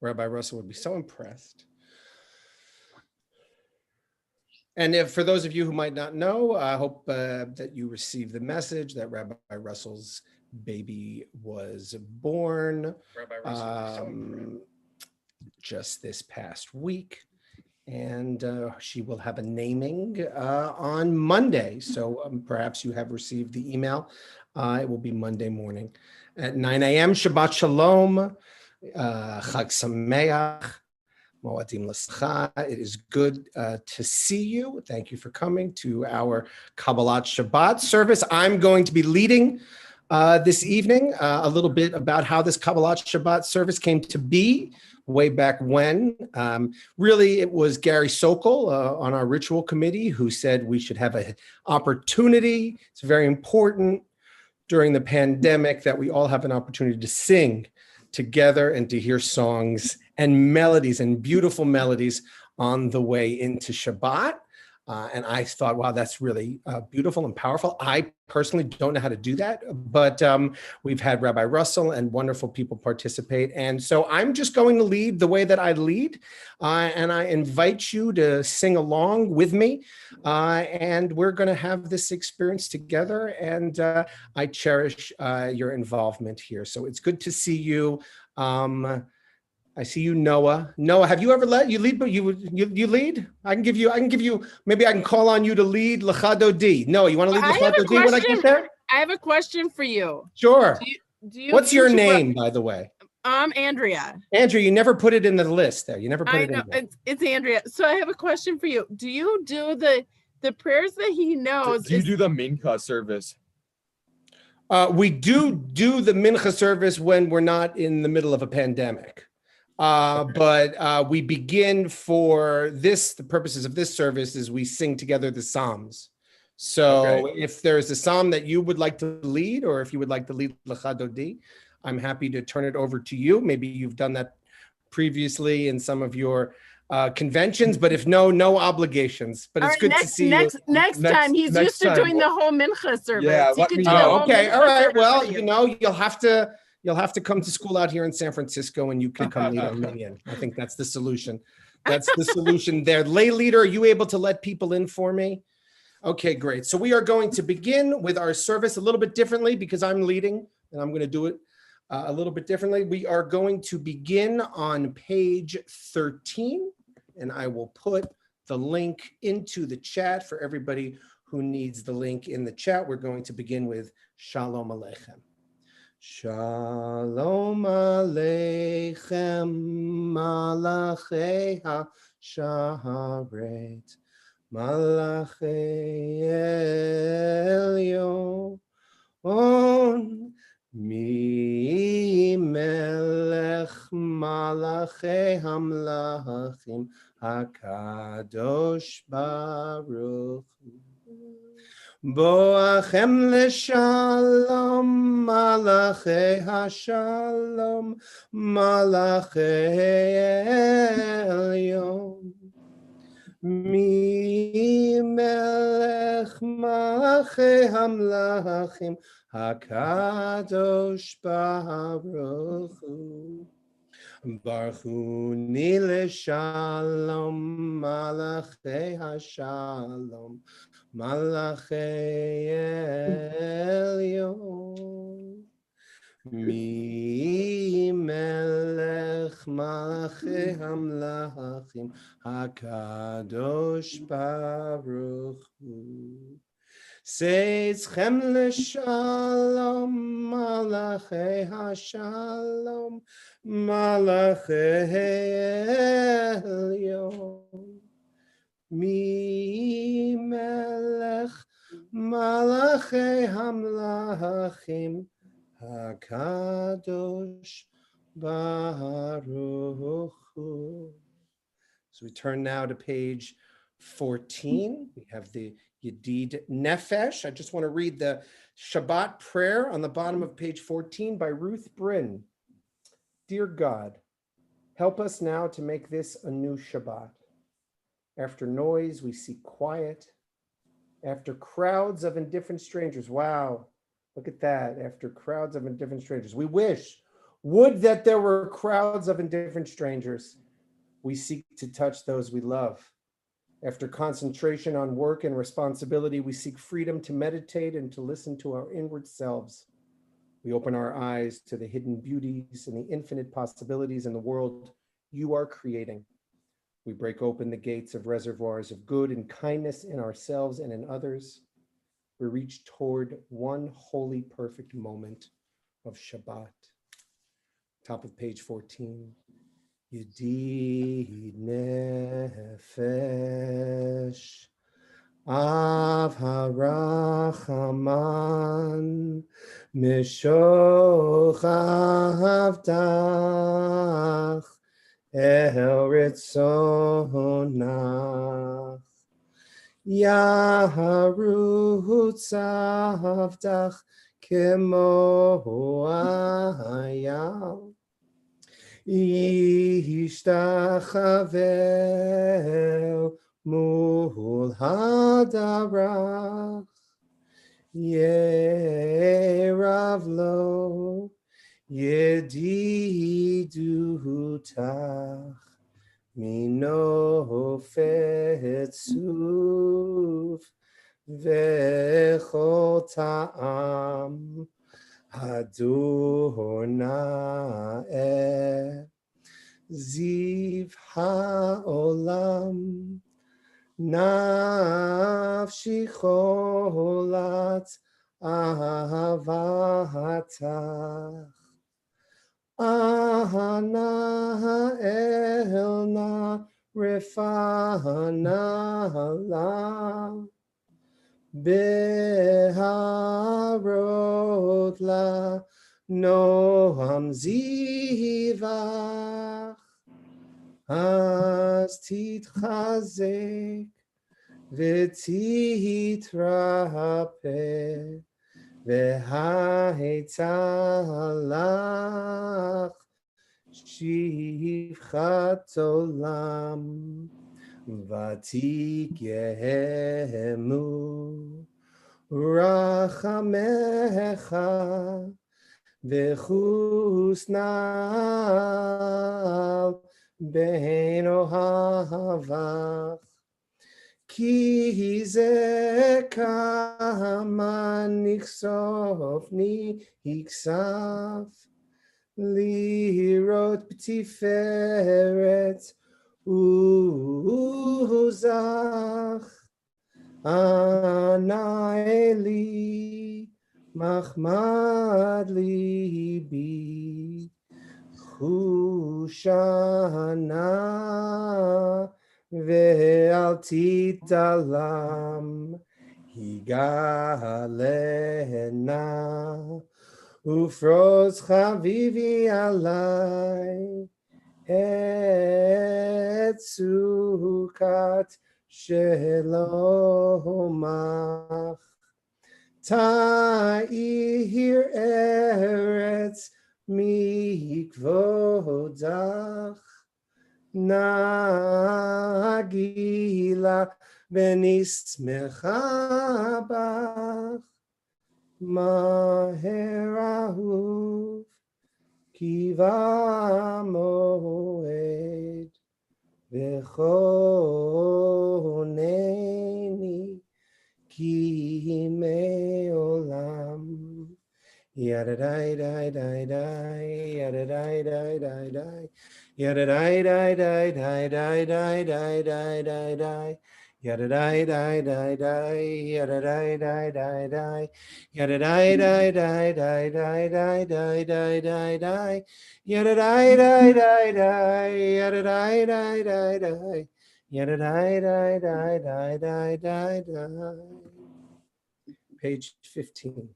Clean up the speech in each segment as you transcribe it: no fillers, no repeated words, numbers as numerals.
Rabbi Russell would be so impressed. And if for those of you who might not know, I hope that you received the message that Rabbi Russell's baby was born just this past week. And she will have a naming on Monday. So perhaps you have received the email. It will be Monday morning at 9 a.m. Shabbat Shalom, Chag Sameach, Moadim L'Simcha. It is good to see you. Thank you for coming to our Kabbalat Shabbat service. I'm going to be leading this evening a little bit about how this Kabbalat Shabbat service came to be. Way back when. Really, it was Gary Sokol on our ritual committee who said we should have an opportunity. It's very important during the pandemic that we all have an opportunity to sing together and to hear songs and melodies and beautiful melodies on the way into Shabbat. And I thought, wow, that's really beautiful and powerful. I personally don't know how to do that, but we've had Rabbi Russell and wonderful people participate. And so I'm just going to lead the way that I lead. And I invite you to sing along with me. And we're going to have this experience together. And I cherish your involvement here. So it's good to see you. I see you, Noah. Noah, have you ever led? You lead, but you lead? I can give you, maybe I can call on you to lead Lecha Dodi. Noah, you want to lead Lecha Dodi when I get there? I have a question for you. Sure. What's your name, by the way? I'm Andrea. Andrea, you never put it in the list there. You never put it in there. It's Andrea. So I have a question for you. Do you do the prayers that he knows? Do you do the Mincha service? We do the Mincha service when we're not in the middle of a pandemic. But we begin for this, the purposes of this service is we sing together the Psalms. So if there's a Psalm that you would like to lead, or if you would like to lead Lecha Dodi, I'm happy to turn it over to you. Maybe you've done that previously in some of your conventions, but if no obligations. But it's good to see you. Next time, he's used to doing the whole Mincha service. Yeah, okay, all right. Well, you'll have to come to school out here in San Francisco and you can come lead Armenian. I think that's the solution. That's the solution there. Lay leader, are you able to let people in for me? Okay, great. So we are going to begin with our service a little bit differently because I'm leading and I'm going to do it a little bit differently. We are going to begin on page 13 and I will put the link into the chat for everybody who needs the link in the chat. We're going to begin with Shalom Aleichem. Shalom Aleichem, Malachei HaSharet, Malachei Elyon, Mi Melech Malachei HaMlachim, HaKadosh Baruch Hu. Boachem leshalom, malachei hashalom, malachei elyon. Mi melech malachei hamlachim, hakadosh baruch hu. Baruch hu ni leshalom, malachei hashalom. Malachei Elyon, Mi Melech Malachei Hamlachim, HaKadosh Baruch Hu. Seitzchem leshalom, Malachei Hashalom, Malachei Elyon. Mi melech malachei hamlachim hakadosh baruch hu. So we turn now to page 14. We have the Yedid Nefesh. I just want to read the Shabbat prayer on the bottom of page 14 by Ruth Bryn. Dear God, help us now to make this a new Shabbat. After noise, we seek quiet. After crowds of indifferent strangers, wow, look at that. After crowds of indifferent strangers, we wish Would that there were crowds of indifferent strangers. We seek to touch those we love. After concentration on work and responsibility, we seek freedom to meditate and to listen to our inward selves. We open our eyes to the hidden beauties and the infinite possibilities in the world you are creating. We break open the gates of reservoirs of good and kindness in ourselves and in others. We reach toward one holy, perfect moment of Shabbat. Top of page 14. Yedid nefesh av harachaman mishochav el ritzonach yaharutz avdach kemo hayam Yishtachavel mul hadarach Yerav lo yedidutach mino fetzuv vechol ta'am Adonai Ziv ha'olam nafshi cholat ahavatach ahana elna refana la Beharot la noam zivach as titchazek v'titrape v'ha'etzalach shivchat olam v'tikehemu Rachamecha v'chusnal bein ohavach ki ze kama nichsof ni hiksav lirot b'tiferet uzach Anaeli Mahmad Libi Hushana Ve'alti Dalam Higalena Ufroz Chavivi Alai Etzukat Shelomach Ta'ir Eretz Mikvodach Nagila Benismecha Bach Maherahuv Kiva Moed V'choneni ki me'olam Yadadai dai dai dai Yadadai dai dai dai Yadadai dai dai dai dai dai dai dai dai dai Yadadai dai dai dai Yadadai dai dai dai Yadadai dai dai dai dai dai dai dai dai dai Yadadai dai dai dai Yadadai dai dai dai Yadadai dai dai dai dai dai dai. Page 15.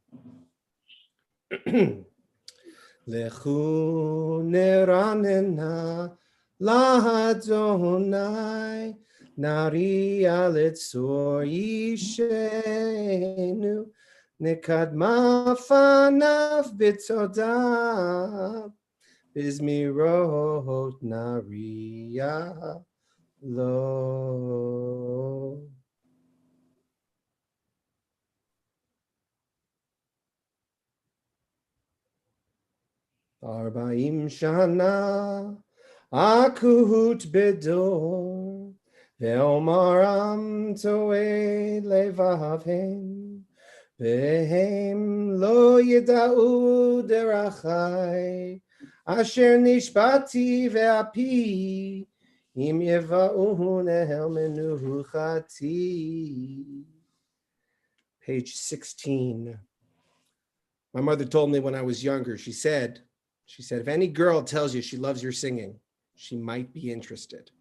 Lechu neranena lahadonai nari alitzor yishenu nekadma fanav bitodav bizmirot nariya lo. 40 shana akut bedor ve'omaram toe levavim vehem lo yeda'u derachai asher nishbati ve'api im yeva'u nehel menuchati. Page 16. My mother told me when I was younger, she said, if any girl tells you she loves your singing, she might be interested.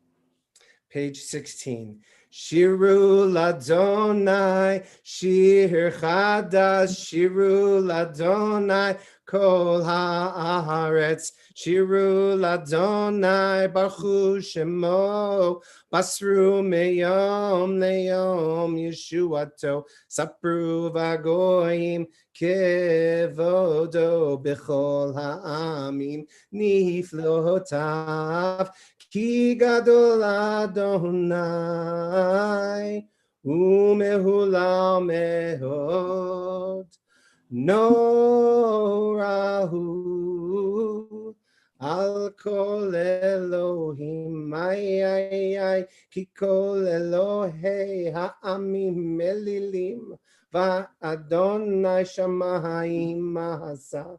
Page 16. Shiru ladonai, shir chadas, shiru ladonai, kol haaretz, shiru ladonai, baruch shemo, basru meyom leyom yeshuato, sapru vagoyim, kevodo bechol ha'amim, niflotav, Ki gadol Adonai umehulal mehod norahu al kol Elohim ay ki kol Elohei ha'amim melilim va Adonai shamayim mahasa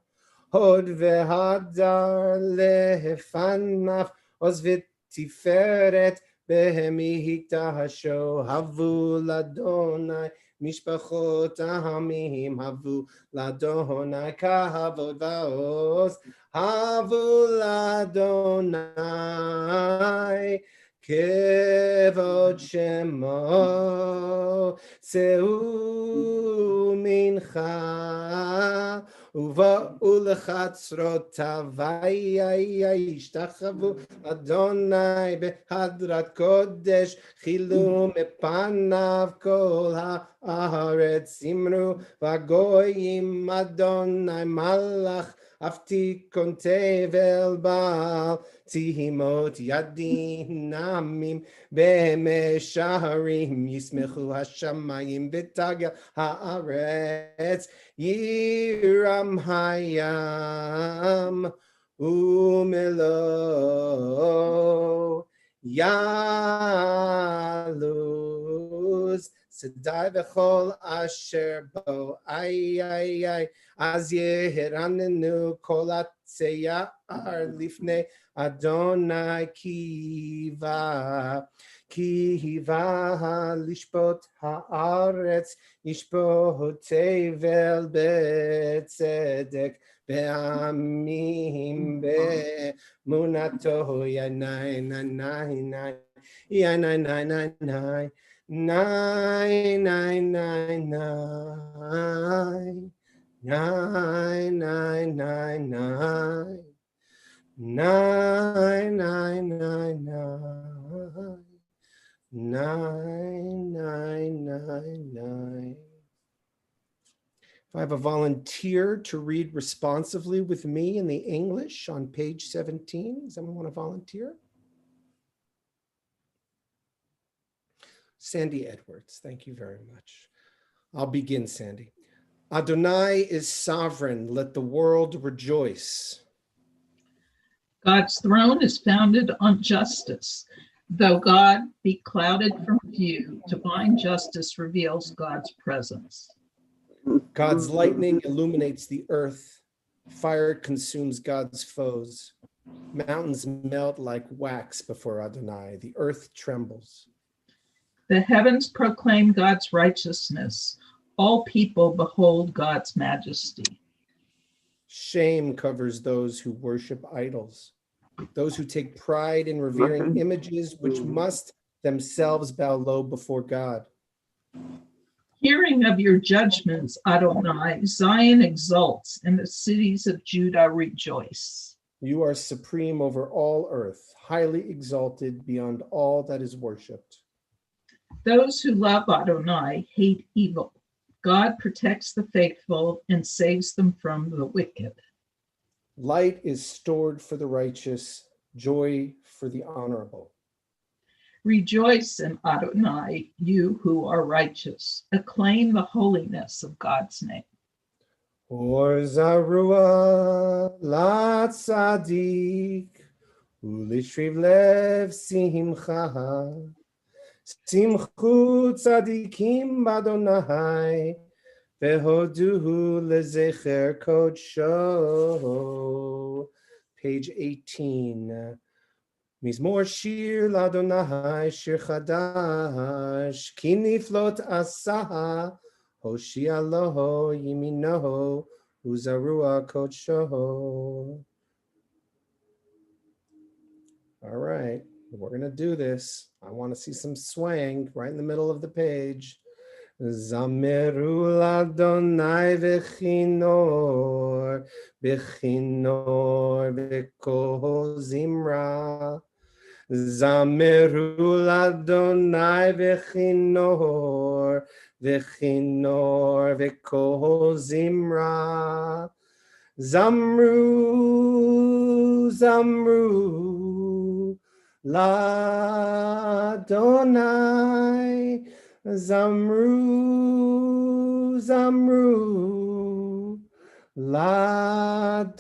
hod vehadar lefanav Osvit tiferet behemihita hasho havu ladonai mishpachot ahamim havu ladonai kahavod vaos havu ladonai kevod shemo seu mincha Uva ulechatzrotav yishtachavu Adonai behadrat kodesh chilu mepanav kol haaretz simru vagoyim Adonai malach aftikon tevel baal tihimot yadinamim b'mesharim yismechu hashamayim b'tagel haaretz Yiram hayam umelo yaluz sedai v'chol asher bo ay az yehiranenu kol atzeyar lifnei Adonai kiva lishpot haaretz yishpot tevel betzedek be'amim be'munato yanai nine. 999. If I have a volunteer to read responsively with me in the English on page 17, does anyone want to volunteer? Sandy Edwards, thank you very much. I'll begin, Sandy. Adonai is sovereign, let the world rejoice. God's throne is founded on justice. Though God be clouded from view, divine justice reveals God's presence. God's lightning illuminates the earth. Fire consumes God's foes. Mountains melt like wax before Adonai. The earth trembles. The heavens proclaim God's righteousness. All people behold God's majesty. Shame covers those who worship idols, those who take pride in revering images which must themselves bow low before God. Hearing of your judgments, Adonai, Zion exults, and the cities of Judah rejoice. You are supreme over all earth, highly exalted beyond all that is worshipped. Those who love Adonai hate evil. God protects the faithful and saves them from the wicked. Light is stored for the righteous, joy for the honorable. Rejoice in Adonai, you who are righteous. Acclaim the holiness of God's name. Or zarua la tzadik, ulishriv lev simcha. Simchu tzadikim badonai, vehoduhu lezecher kodsho. Page 18. Mizmor shir ladonai shir chadash, ki niflot asaha, hoshia loho yiminoho, uzarua kodsho. All right, we're gonna do this. I want to see some swing right in the middle of the page. Zameru ladonai v'chinor, v'chinor v'kol zimra. Zameru ladonai v'chinor, v'chinor v'kol zimra. Zamru, zamru, ladonai. Zamru, zamru, ladonai.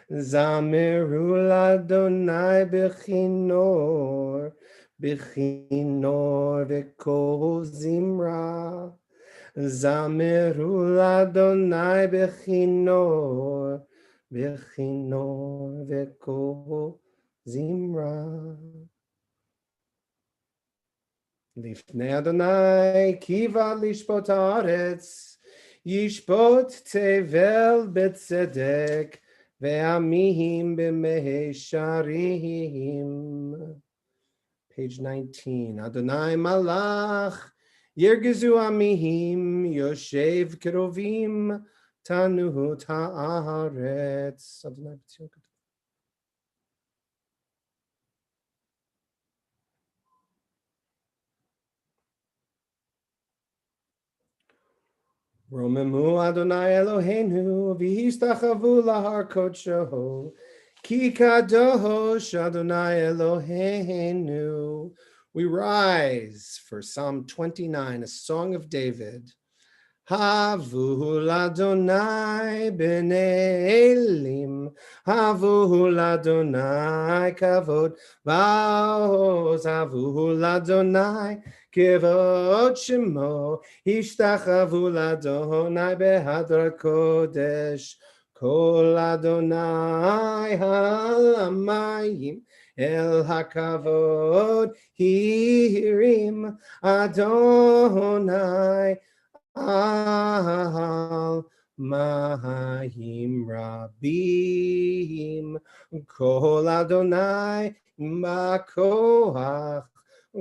Zamiru ladonai bechinor, bechinor v'kol zimra. Zamiru ladonai bechinor, bechinor v'kol zimra. Lifnei Adonai kiva lishpot haaretz, yishpot tevel betzedek, ve'amihim b'mehesharim. Page 19. Adonai malach, yirgezu amihim, yoshev kerovim, tanuhu haaretz. Adonai b'tzion. Romemu Adonai Eloheinu, v'histachavu lahar kodsho, ki kadosh Adonai Eloheinu. We rise for Psalm 29, a song of David. Havu ladonai b'nei elim, havu ladonai kavod va'oz, havu ladonai kivod shemo, ishtachavu ladonai behadrat kodesh, kol Adonai halamayim, el hakavod hirim, Adonai al mahim rabim, kol Adonai makoach,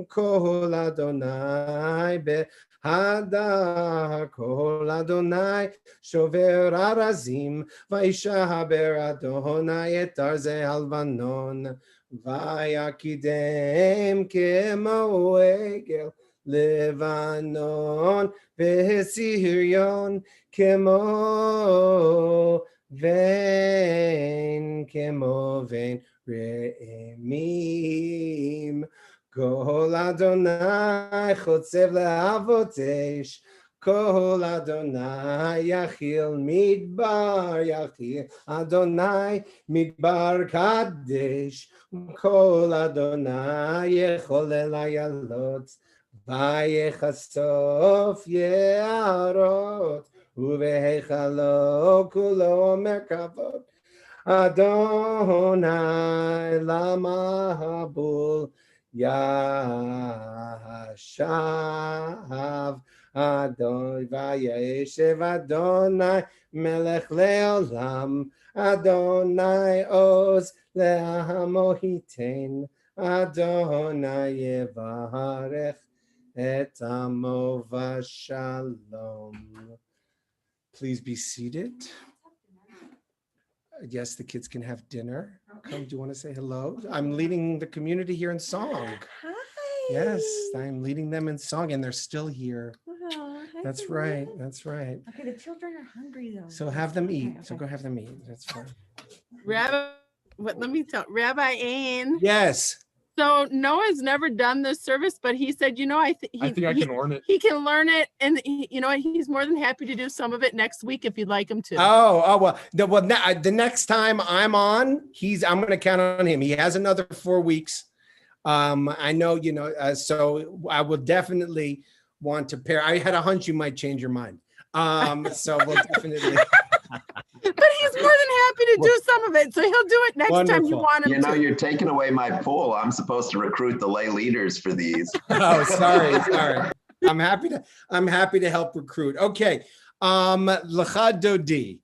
kol Adonai behada, kol Adonai shover arazim, vaishaber Adonai et arze halvanon, vayakidem kemo egel Levanon v'Sirion kemo vein re'emim, kol Adonai chotzev le'avotesh, kol Adonai yachil midbar, yachil Adonai midbar kadesh, kol Adonai yecholel hayalot, Vayechasof ye'arot, uvehechalo kulo merkavot, Adonai lama habul yashav, Adonai vayeshev Adonai melech leolam, Adonai oz le'amo hiten, Adonai yevarech et amo v'shalom. Please be seated. Yes, the kids can have dinner. Come, do you want to say hello? I'm leading the community here in song. Hi. Yes, I'm leading them in song, and they're still here. Wow, hi, That's Kabbalat. right. That's right. Okay, the children are hungry though. So have them eat. Okay, So okay. go have them eat. That's fine. Rabbi, what? Let me tell Rabbi Ann. Yes. So Noah's never done this service, but he said, I think I think I can learn it. he can learn it, and he's more than happy to do some of it next week if you'd like him to. Well, the next time I'm on, I'm going to count on him. He has another 4 weeks. I know, so I will definitely want to pair. I had a hunch you might change your mind. So we'll definitely. But he's more than happy to do some of it, so he'll do it next time you Wonderful. want him to. You're taking away my pool. I'm supposed to recruit the lay leaders for these. Oh, sorry. I'm happy to help recruit. Okay. Lecha Dodi.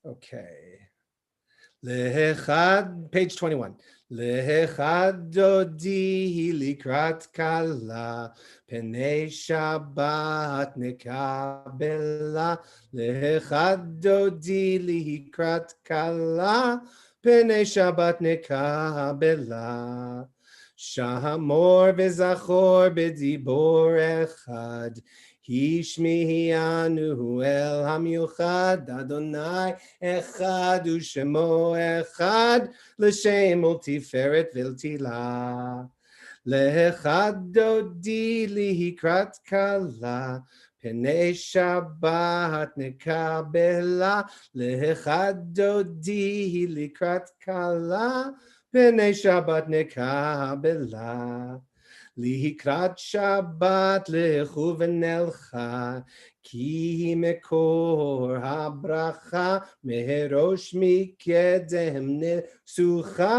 Okay. Lecha, page 21. Lecha Dodi likrat kala penei Shabbat nekabela. Lecha Dodi likrat kala penei Shabbat nekabela. Shamor v'zachor b'dibor echad. Hishmianu el hamiuchad Adonai echad u'shemo echad l'shem ultiferet v'ltila. Le'echad dodi lihikrat kala penei Shabbat nekabela. Le'echad dodi likrat kala penei Shabbat nekabela. Likrat Shabbat lechu v'nelcha ki mekor habracha meherosh mikedem nesucha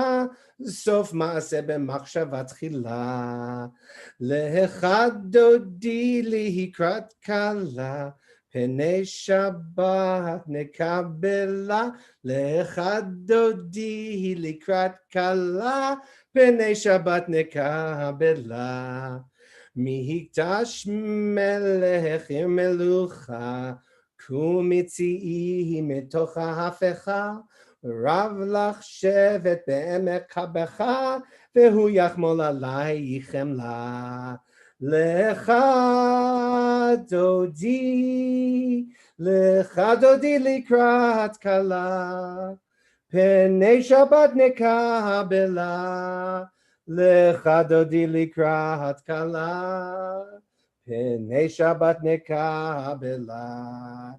sof maaseh b'machshavat tchila. Lecha dodi likrat kala penei Shabbat nekabela. Lecha dodi likrat kala penei Shabbat nekabela. Mihikdash melech melucha kumitzi'i metocha hafecha rav lach shevet be'emek kabecha vehu yachmol alai chemla. Lecha dodi likrat kala penei Shabbat nekabela. Lecha dodi likrat kala penei Shabbat nekabela.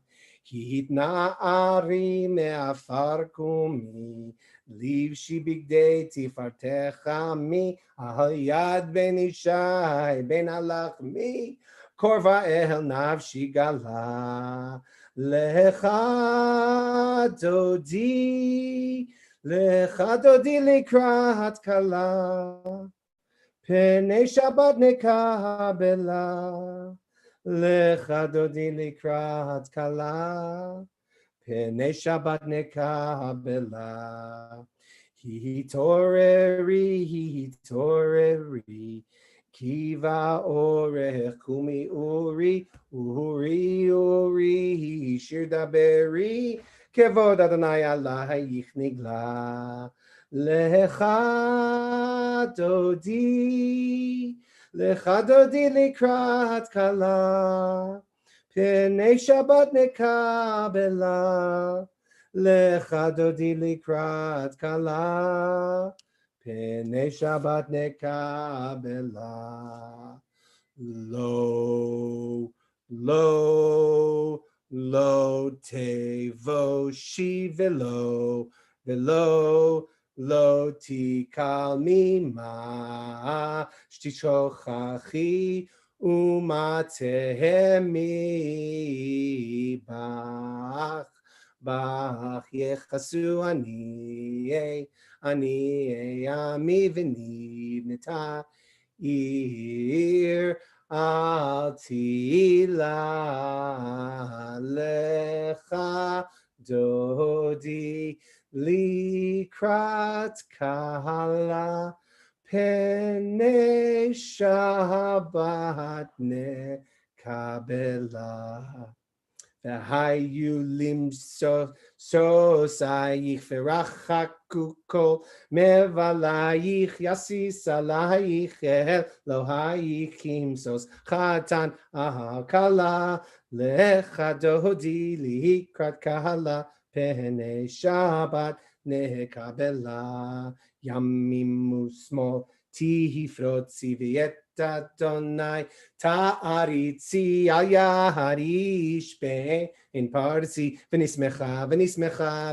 Hitna'ari me'afar kumi livshi bigdei tifartecha mi ahayad ben ishai ben alachmi korva el nafshi gala. Lecha dodi likrat kala penei Shabbat nekabela. Lecha dodi likrat kala penei Shabbat nekabela. Hitoreri kiva orech kumi uri shir daberi kevod Adonai alayich nigla. Lecha dodi likrat kala penei Shabbat nekabela. Lecha dodi likrat kala penei Shabbat nekabela. Lo tevo shi velo lo tikal mima shtishochachi umatehemi bach yechasu ani ami v'nibneta ir al tila. Lecha dodi likrat kala penei Shabbat nekabela. V'hayu limsos ayich v'rachaku kol mevalayich yasis alayich Elohayich kimsos chatan ahakala. Lecha dodi likrat kala Pene Shabbat Nekabela Yamim Usmol Tihifrot Siviet Adonai Ta'aritzi Al Yaharish Be in Parsi V'nismecha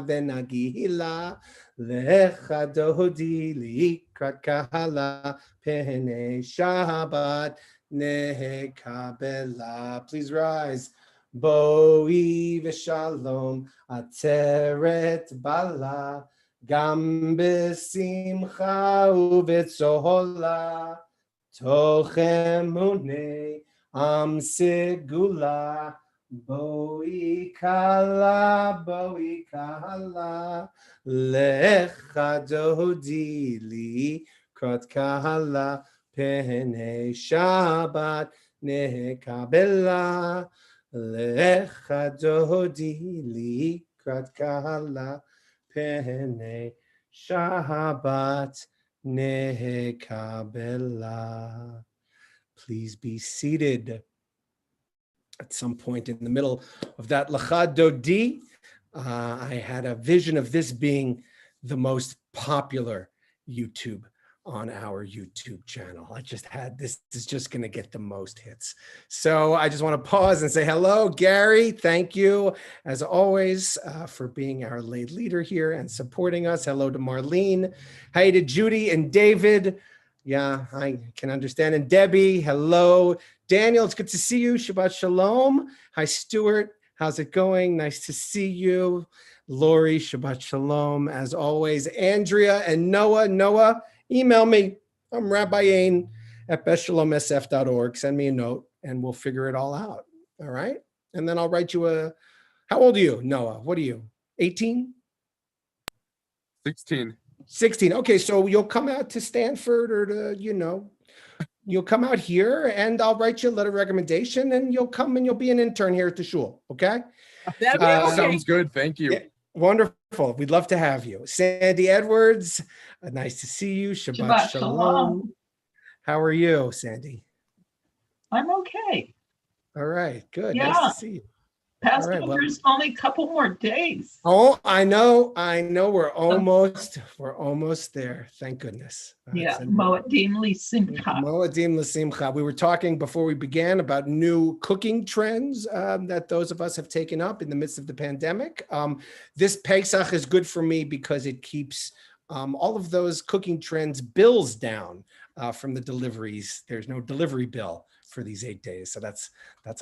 V'nagila Lecha Dodi Likrat Kahala Pene Shabbat Nekabela. Please rise. Boi v'shalom ateret bala gam b'simcha u'v'tzola tochem unei am segula boi kala lecha dodi li krot kahala pene Shabbat nekabela Lecha dodi likrat kahala pene Shabbat nekabela. Please be seated. At some point in the middle of that Lecha dodi, I had a vision of this being the most popular YouTube on our YouTube channel. I just had this is just going to get the most hits. So I just want to pause and say hello, Gary. Thank you, as always, for being our lay leader here and supporting us. Hello to Marlene. Hi to Judy and David. Yeah, I can understand. And Debbie, hello. Daniel, it's good to see you. Shabbat Shalom. Hi, Stuart. How's it going? Nice to see you. Lori, Shabbat Shalom, as always. Andrea and Noah, email me. I'm Rabbi Ain at beshalomsf.org. Send me a note and we'll figure it all out. All right. And then I'll write you how old are you, Noah? What are you? 18? 16. 16. Okay. So you'll come out to Stanford or to, you'll come out here and I'll write you a letter of recommendation and you'll come and you'll be an intern here at the shul. Okay. That'd be okay. Sounds good. Thank you. Yeah, wonderful. We'd love to have you. Sandy Edwards, nice to see you. Shabbat Shalom. How are you, Sandy? I'm okay. All right, good. Yeah. Nice to see you. Passover's only a couple more days. Oh, I know. We're almost there. Thank goodness. Yeah, Moedim L'Simcha. Moedim L'Simcha. We were talking before we began about new cooking trends that those of us have taken up in the midst of the pandemic. This Pesach is good for me because it keeps all of those cooking trends bills down from the deliveries. There's no delivery bill for these 8 days. So that's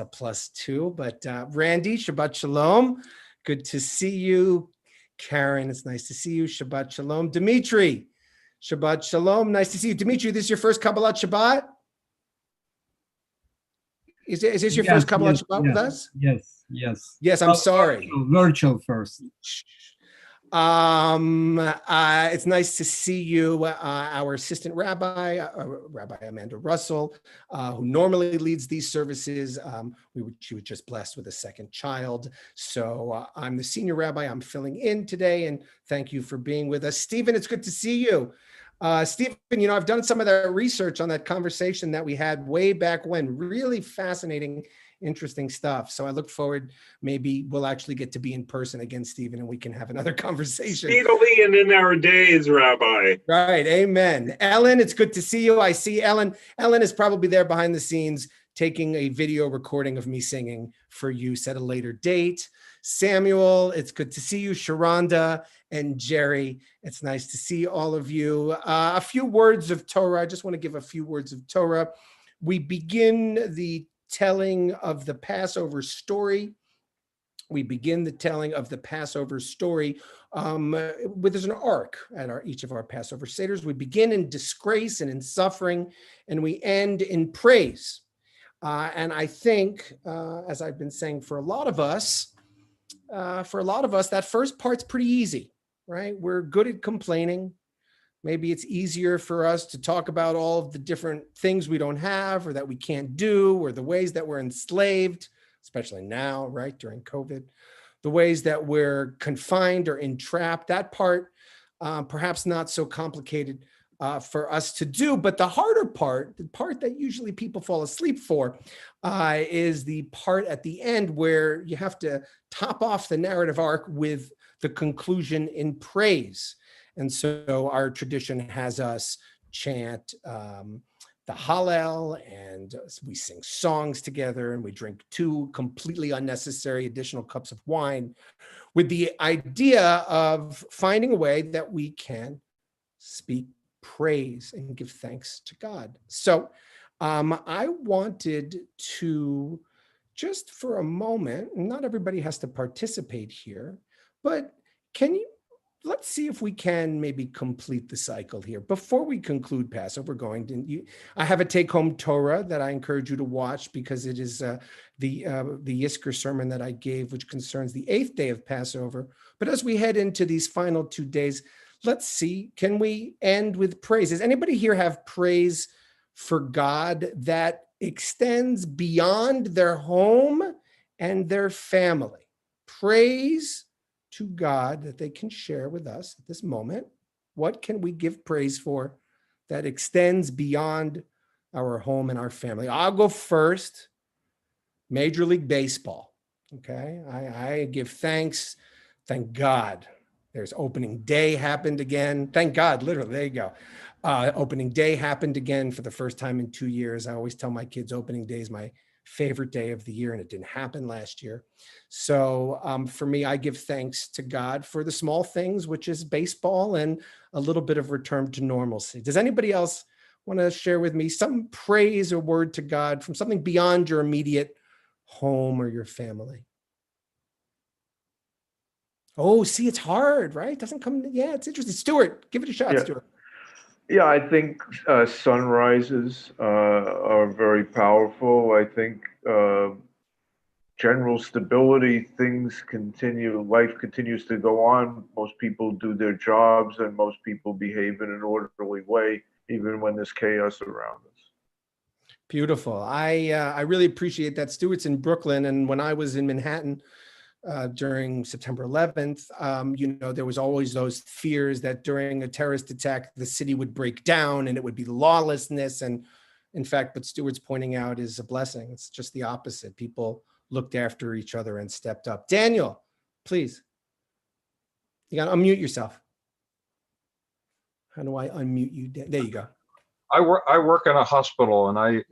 a plus too. But Randy, Shabbat Shalom. Good to see you. Karen, it's nice to see you. Shabbat Shalom. Dimitri, Shabbat Shalom. Nice to see you. Dimitri, this is your first Kabbalat Shabbat? Is this your first Kabbalat Shabbat with us? Yes. Yes, I'm sorry. Virtual first. It's nice to see you, our assistant rabbi, Rabbi Amanda Russell, who normally leads these services. She was just blessed with a second child. So I'm the senior rabbi. I'm filling in today, and thank you for being with us. Stephen, it's good to see you. Stephen, I've done some of that research on that conversation that we had way back when. Really fascinating, interesting stuff. So I look forward, maybe we'll actually get to be in person again, Stephen, and we can have another conversation. Speedily and in our days, Rabbi. Right, amen. Ellen, it's good to see you. I see Ellen. Ellen is probably there behind the scenes taking a video recording of me singing for use at a later date. Samuel, it's good to see you. Sharonda and Jerry, it's nice to see all of you. A few words of Torah. I just want to give a few words of Torah. We begin the telling of the Passover story. We begin the telling of the Passover story there's an arc at each of our Passover Seders. We begin in disgrace and in suffering, and we end in praise. And I think, as I've been saying, for a lot of us, that first part's pretty easy, right? We're good at complaining. Maybe it's easier for us to talk about all of the different things we don't have or that we can't do, or the ways that we're enslaved, especially now, right, during COVID, the ways that we're confined or entrapped. That part, perhaps not so complicated for us to do. But the harder part, the part that usually people fall asleep for, is the part at the end where you have to top off the narrative arc with the conclusion in praise. And so our tradition has us chant the Hallel, and we sing songs together, and we drink 2 completely unnecessary additional cups of wine, with the idea of finding a way that we can speak praise and give thanks to God. So I wanted to, just for a moment, not everybody has to participate here, but let's see if we can maybe complete the cycle here. Before we conclude Passover, I have a take-home Torah that I encourage you to watch, because it is the Yizkor sermon that I gave, which concerns the 8th day of Passover. But as we head into these final 2 days, let's see, can we end with praise? Does anybody here have praise for God that extends beyond their home and their family? Praise to God that they can share with us at this moment. What can we give praise for that extends beyond our home and our family? I'll go first. Major League Baseball. Okay. I give thanks. Thank God. There's opening day happened again. Thank God, literally, there you go. Opening day happened again for the first time in 2 years. I always tell my kids opening day is my favorite day of the year, and it didn't happen last year. So for me, I give thanks to God for the small things, which is baseball and a little bit of return to normalcy. Does anybody else want to share with me some praise or word to God from something beyond your immediate home or your family? Oh, see, it's hard, right? It doesn't come. Yeah, it's interesting. Stuart, give it a shot, Yeah. Stuart. Yeah, I think sunrises are very powerful. I think general stability, things continue, life continues to go on. Most people do their jobs, and most people behave in an orderly way, even when there's chaos around us. Beautiful. I really appreciate that. Stuart's in Brooklyn, and when I was in Manhattan during September 11th, there was always those fears that during a terrorist attack, the city would break down and it would be lawlessness. And in fact, what Stuart's pointing out is a blessing. It's just the opposite. People looked after each other and stepped up. Daniel, please. You got to unmute yourself. How do I unmute you? There you go. I work in a hospital, and I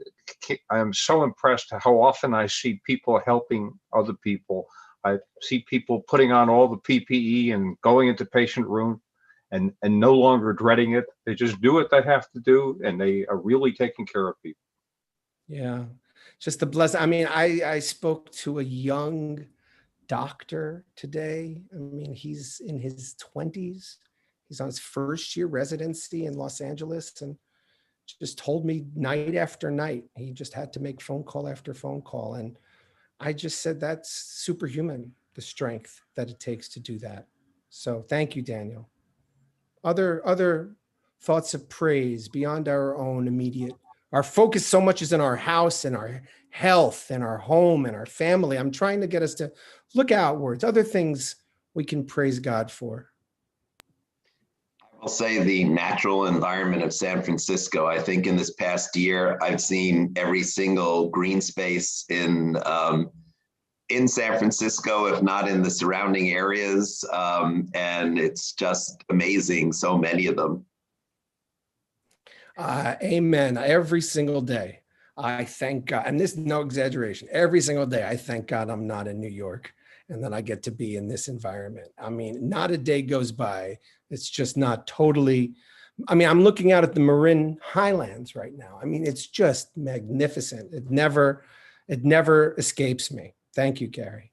am so impressed how often I see people helping other people. I see people putting on all the PPE and going into patient room and no longer dreading it. They just do what they have to do, and they are really taking care of people. Yeah, just a blessing. I mean, I spoke to a young doctor today. I mean, he's in his 20s. He's on his first year residency in Los Angeles, and just told me night after night, he just had to make phone call after phone call. And I just said, that's superhuman, the strength that it takes to do that. So thank you, Daniel. Other thoughts of praise beyond our own immediate, our focus so much is in our house and our health and our home and our family. I'm trying to get us to look outwards, other things we can praise God for. I'll say the natural environment of San Francisco. I think in this past year, I've seen every single green space in San Francisco, if not in the surrounding areas. And it's just amazing, so many of them. Amen. Every single day, I thank God, and this is no exaggeration, every single day, I thank God I'm not in New York and that I get to be in this environment. I mean, not a day goes by. It's just not totally, I mean, I'm looking out at the Marin Highlands right now. I mean, it's just magnificent. It never escapes me. Thank you, Gary.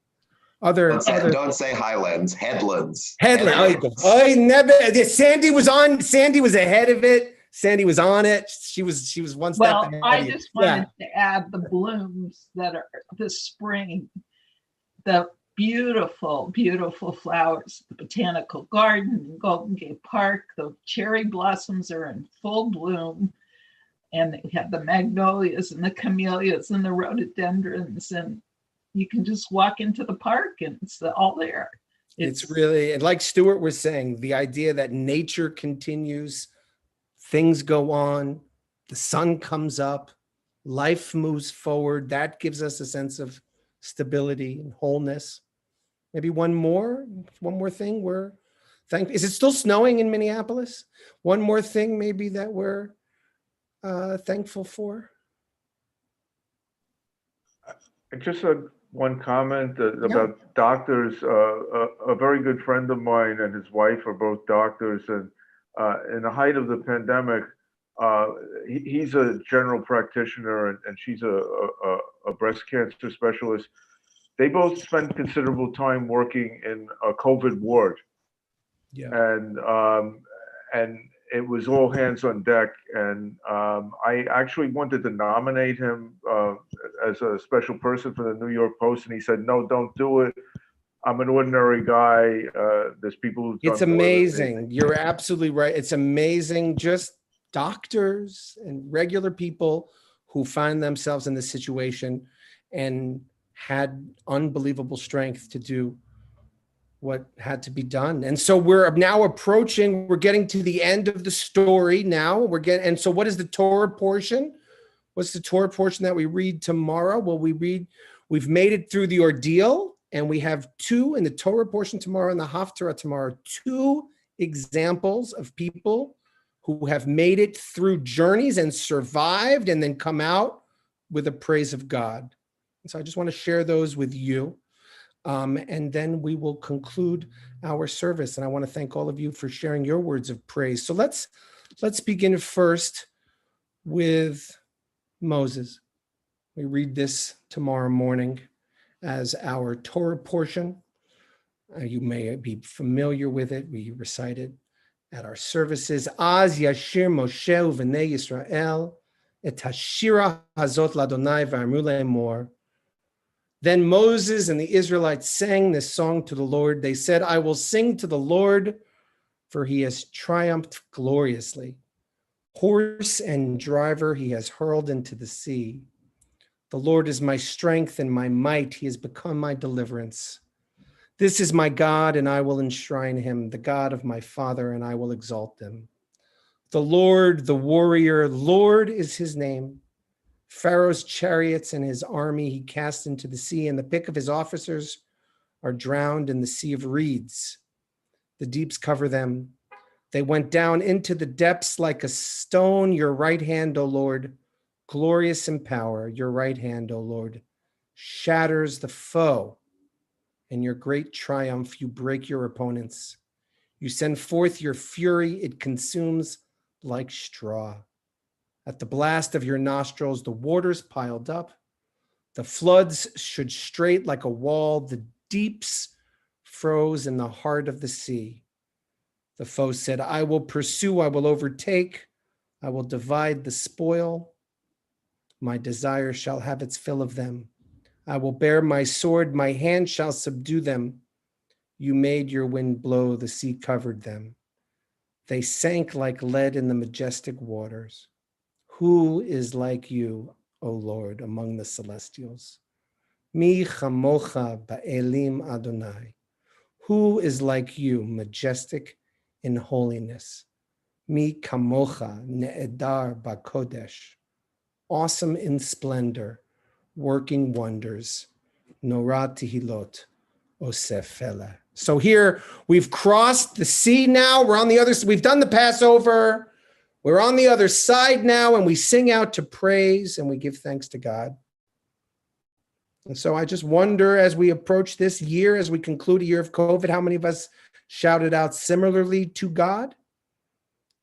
Don't say Highlands, Headlands. Headlands. I never. Sandy was ahead of it. Sandy was on it. She was one step Well, ahead. I just wanted to add the blooms that are this spring, the beautiful, beautiful flowers, the botanical garden in Golden Gate Park. The cherry blossoms are in full bloom, and we have the magnolias and the camellias and the rhododendrons, and you can just walk into the park and it's all there. It's really, and like Stuart was saying, the idea that nature continues, things go on, the sun comes up, life moves forward. That gives us a sense of stability and wholeness. Maybe one more thing we're thankful. Is it still snowing in Minneapolis? One more thing maybe that we're thankful for. Just one comment about doctors. A very good friend of mine and his wife are both doctors, and in the height of the pandemic, he's a general practitioner and she's a breast cancer specialist. They both spend considerable time working in a COVID ward, and it was all hands on deck. And I actually wanted to nominate him as a special person for the New York Post, and he said, "No, don't do it. I'm an ordinary guy. There's people who've done It's more than me." amazing. You're absolutely right. It's amazing. Just doctors and regular people who find themselves in this situation and had unbelievable strength to do what had to be done. And so we're now we're getting to the end of the story now. And so what is the Torah portion? What's the Torah portion that we read tomorrow? Well, we've made it through the ordeal, and we have two in the Torah portion tomorrow and the Haftarah tomorrow, two examples of people who have made it through journeys and survived and then come out with a praise of God. And so I just want to share those with you. And then we will conclude our service. And I want to thank all of you for sharing your words of praise. So let's begin first with Moses. We read this tomorrow morning as our Torah portion. You may be familiar with it. We recite it at our services. Az yashir Moshe u'vnei Yisrael et hashira hazot ladonai v'amru le'emor. Then Moses and the Israelites sang this song to the Lord. They said, "I will sing to the Lord, for he has triumphed gloriously. Horse and driver he has hurled into the sea. The Lord is my strength and my might. He has become my deliverance. This is my God, and I will enshrine him, the God of my father, and I will exalt him. The Lord, the warrior, Lord is his name. Pharaoh's chariots and his army he cast into the sea, and the pick of his officers are drowned in the sea of reeds. The deeps cover them. They went down into the depths like a stone. Your right hand, O Lord, glorious in power. Your right hand, O Lord, shatters the foe. In your great triumph, you break your opponents. You send forth your fury. It consumes like straw. At the blast of your nostrils, the waters piled up. The floods stood straight like a wall. The deeps froze in the heart of the sea. The foe said, I will pursue, I will overtake, I will divide the spoil. My desire shall have its fill of them. I will bear my sword, my hand shall subdue them. You made your wind blow, the sea covered them. They sank like lead in the majestic waters. Who is like you, O Lord, among the celestials? Mi chamocha ba'elim Adonai. Who is like you, majestic in holiness? Mi kamocha ne'edar ba'kodesh. Awesome in splendor, working wonders. Norah tehilot osef felah. So here we've crossed the sea now. We're on the other side. We've done the Passover. We're on the other side now, and we sing out to praise and we give thanks to God. And so I just wonder, as we approach this year, as we conclude a year of COVID, how many of us shouted out similarly to God?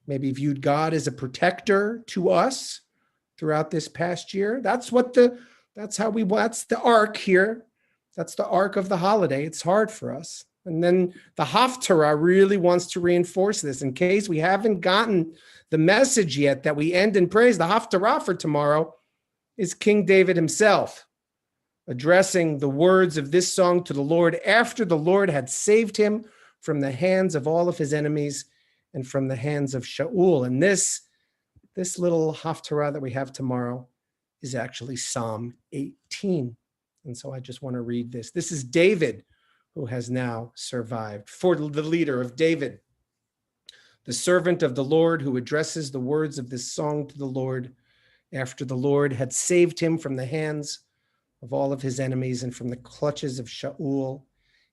Maybe viewed God as a protector to us throughout this past year. That's the arc here. That's the arc of the holiday. It's hard for us. And then the Haftarah really wants to reinforce this. In case we haven't gotten the message yet that we end in praise, the Haftarah for tomorrow is King David himself addressing the words of this song to the Lord after the Lord had saved him from the hands of all of his enemies and from the hands of Shaul. And this little Haftarah that we have tomorrow is actually Psalm 18. And so I just want to read this. This is David, who has now survived. For the leader of David, the servant of the Lord, who addresses the words of this song to the Lord after the Lord had saved him from the hands of all of his enemies and from the clutches of Shaul.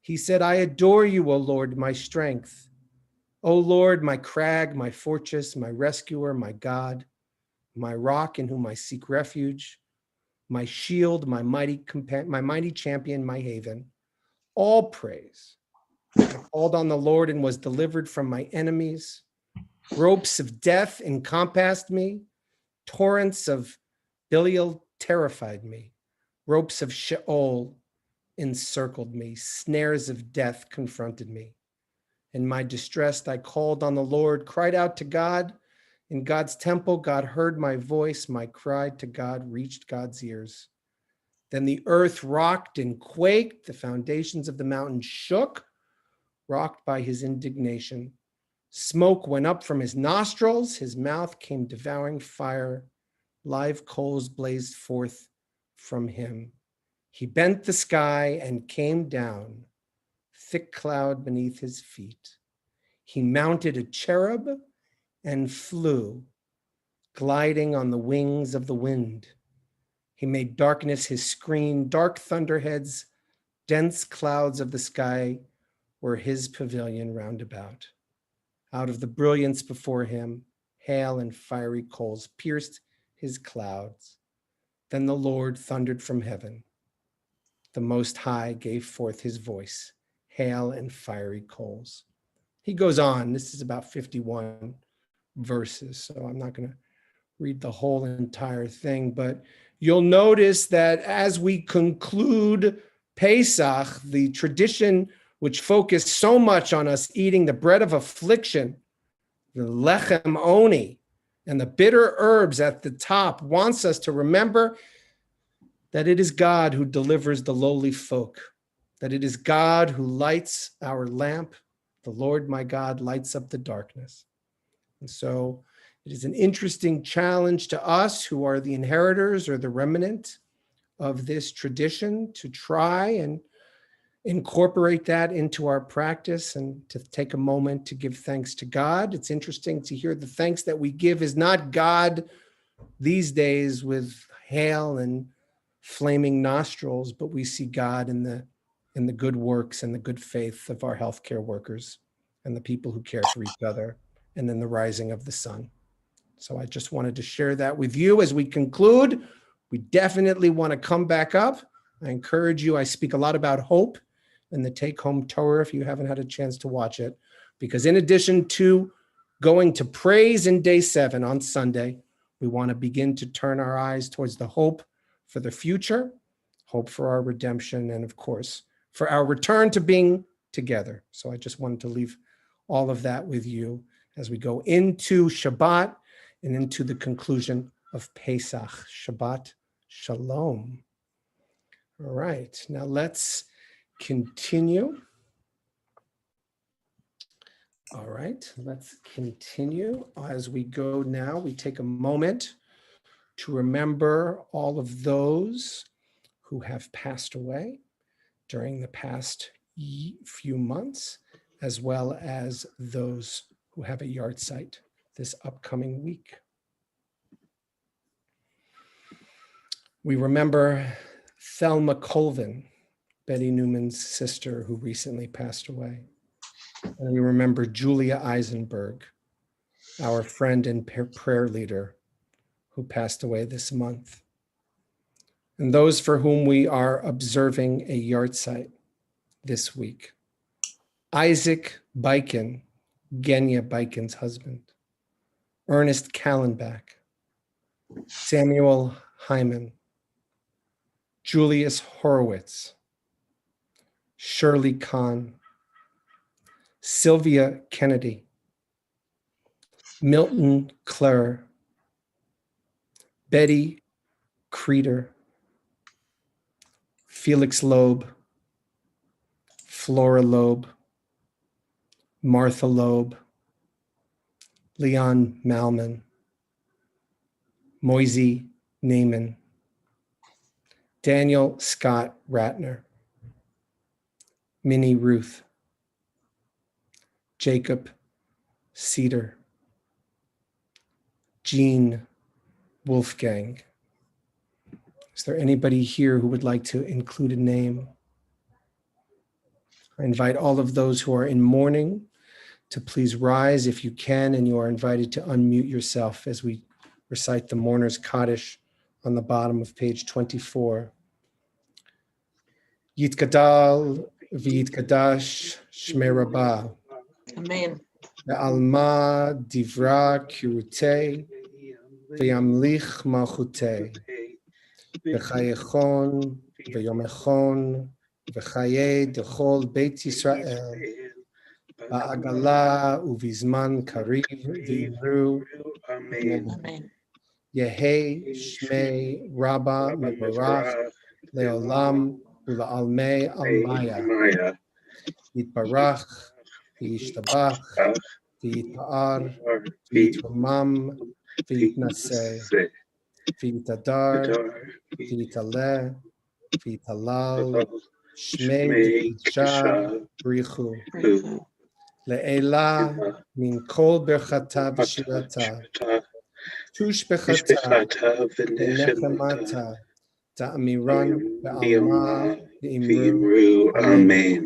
He said, I adore you, O Lord, my strength. O Lord, my crag, my fortress, my rescuer, my God, my rock in whom I seek refuge, my shield, my mighty champion, my haven. All praise. I called on the Lord and was delivered from my enemies. Ropes of death encompassed me. Torrents of Belial terrified me. Ropes of Sheol encircled me. Snares of death confronted me. In my distress, I called on the Lord, cried out to God. In God's temple, God heard my voice. My cry to God reached God's ears. Then the earth rocked and quaked. The foundations of the mountains shook, rocked by his indignation. Smoke went up from his nostrils. His mouth came devouring fire. Live coals blazed forth from him. He bent the sky and came down, thick cloud beneath his feet. He mounted a cherub and flew, gliding on the wings of the wind. He made darkness his screen, dark thunderheads, dense clouds of the sky were his pavilion round about. Out of the brilliance before him, hail and fiery coals pierced his clouds. Then the Lord thundered from heaven. The Most High gave forth his voice, hail and fiery coals. He goes on. This is about 51 verses, so I'm not going to read the whole entire thing, but you'll notice that as we conclude Pesach, the tradition which focused so much on us eating the bread of affliction, the lechem oni, and the bitter herbs at the top, wants us to remember that it is God who delivers the lowly folk, that it is God who lights our lamp. The Lord my God lights up the darkness. And so it is an interesting challenge to us who are the inheritors or the remnant of this tradition to try and incorporate that into our practice and to take a moment to give thanks to God. It's interesting to hear the thanks that we give is not God these days with hail and flaming nostrils, but we see God in the good works and the good faith of our healthcare workers and the people who care for each other, and then the rising of the sun. So I just wanted to share that with you as we conclude. We definitely want to come back up. I encourage you. I speak a lot about hope in the take-home Torah if you haven't had a chance to watch it, because in addition to going to praise in day 7 on Sunday, we want to begin to turn our eyes towards the hope for the future, hope for our redemption, and of course, for our return to being together. So I just wanted to leave all of that with you as we go into Shabbat and into the conclusion of Pesach. Shabbat Shalom. All right, now let's continue. All right, let's continue. As we go now, we take a moment to remember all of those who have passed away during the past few months, as well as those who have a yard site this upcoming week. We remember Thelma Colvin, Betty Newman's sister, who recently passed away. And we remember Julia Eisenberg, our friend and prayer leader, who passed away this month. And those for whom we are observing a yard site this week. Isaac Beichen, Genya Beichen's husband. Ernest Kallenbach, Samuel Hyman, Julius Horowitz, Shirley Kahn, Sylvia Kennedy, Milton Clare, Betty Creeder, Felix Loeb, Flora Loeb, Martha Loeb, Leon Malman, Moisey Naiman, Daniel Scott Ratner, Minnie Ruth, Jacob Cedar, Jean Wolfgang. Is there anybody here who would like to include a name? I invite all of those who are in mourning to please rise if you can, and you are invited to unmute yourself as we recite the Mourner's Kaddish on the bottom of page 24. Yitgadal v'yitkadash shmei Rabbah. Amen. Ve'alma divra kirutei ve'yamlich malchutei. V'chayechon ve'yomechon v'chaye dechol Beit Yisrael. Ba'agala uvizman kariv v'imru. Amen. Yehei shmei Rabba mebarach leolam ula'almei almaya. Yitbarach v'yishtabach v'yitpa'ar v'yitromam v'yitnaseh v'yitadar v'yitaleh v'yitalal shmei v'yisha b'richu le'ela min kol berchata v'shirata tush bechata v'nechemata ta'amiran be'alma v'imru. Amen.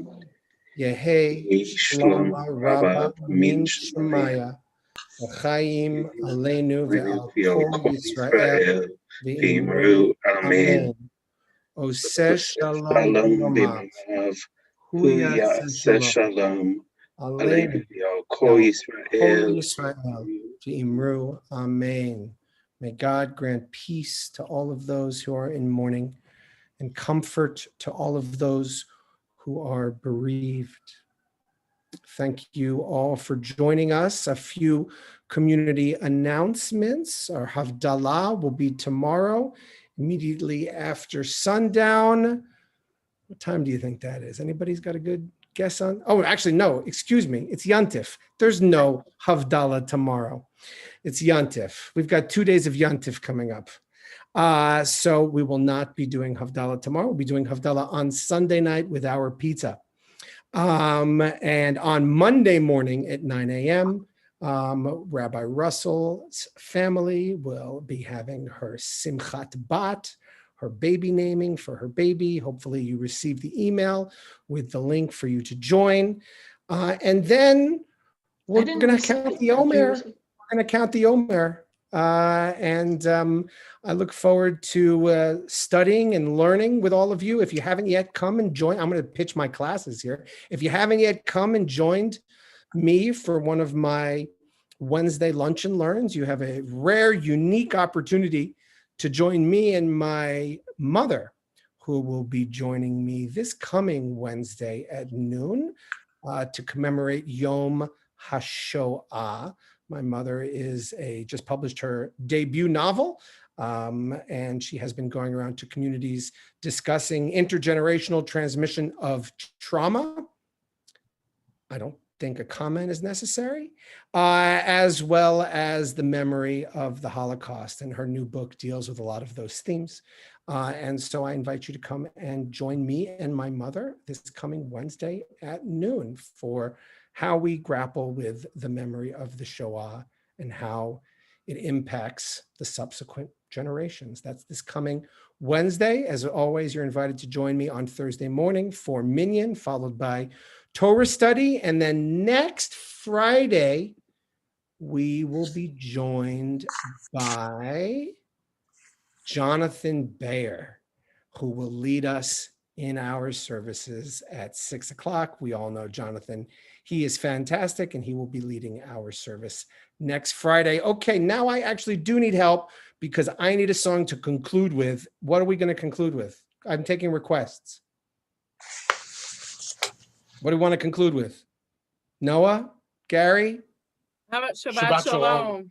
Yehei shlom rabba min shemaya v'chaim aleinu ve'al kol Yisrael v'imru. Amen. Oseh shalom b'yomav hu yaseh shalom aleinu kol Yisrael v'imru. Amen. May God grant peace to all of those who are in mourning and comfort to all of those who are bereaved. Thank you all for joining us. A few community announcements. Our Havdalah will be tomorrow, immediately after sundown. What time do you think that is? Anybody's got a good guess on? Oh, actually, no, excuse me. It's Yantif. There's no Havdalah tomorrow. It's Yantif. We've got 2 days of Yantif coming up. So we will not be doing Havdalah tomorrow. We'll be doing Havdalah on Sunday night with our pizza. And on Monday morning at 9 a.m., Rabbi Russell's family will be having her Simchat Bat, her baby naming for her baby. Hopefully you received the email with the link for you to join. And then we're going to count the Omer. We're going to count the Omer. And I look forward to studying and learning with all of you. If you haven't yet come and join, I'm going to pitch my classes here. If you haven't yet come and joined me for one of my Wednesday lunch and learns, you have a rare, unique opportunity to join me and my mother, who will be joining me this coming Wednesday at noon to commemorate Yom HaShoah. My mother just published her debut novel, and she has been going around to communities discussing intergenerational transmission of trauma. I don't think a comment is necessary, as well as the memory of the Holocaust. And her new book deals with a lot of those themes. And so I invite you to come and join me and my mother this coming Wednesday at noon for how we grapple with the memory of the Shoah and how it impacts the subsequent generations. That's this coming Wednesday. As always, you're invited to join me on Thursday morning for Minyan, followed by Torah study. And then next Friday, we will be joined by Jonathan Bayer, who will lead us in our services at 6 o'clock. We all know Jonathan. He is fantastic, and he will be leading our service next Friday. Okay, now I actually do need help because I need a song to conclude with. What are we going to conclude with? I'm taking requests. What do we want to conclude with? Noah? Gary? How about Shabbat Shalom?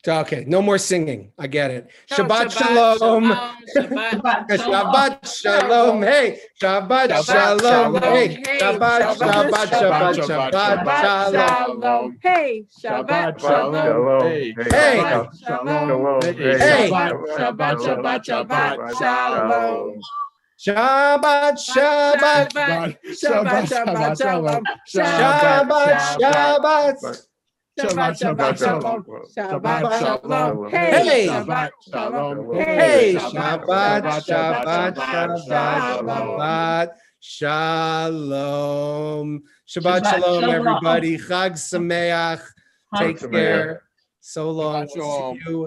Okay, no more singing. I get it. No, Shabbat Shalom. Shabbat Shalom. Hey, Shabbat Shalom. Hey, Shabbat Shalom. Hey, Shabbat Shalom. Hey, Hey. Shalom. Hey. Shabbat Shalom. Shabbat, Shabbat, Shabbat Shalom. Shabbat, Shabbat. Shabbat Shalom. Shabbat Shalom. Hey. Shabbat Shalom. Hey, Shabbat, Shabbat, Shabbat, Shabbat. Shalom. Shabbat Shabbat shalom, shalom. everybody. Chag Sameach. Chag Take Sameach. care. So long. Shabbat We'll see shalom. you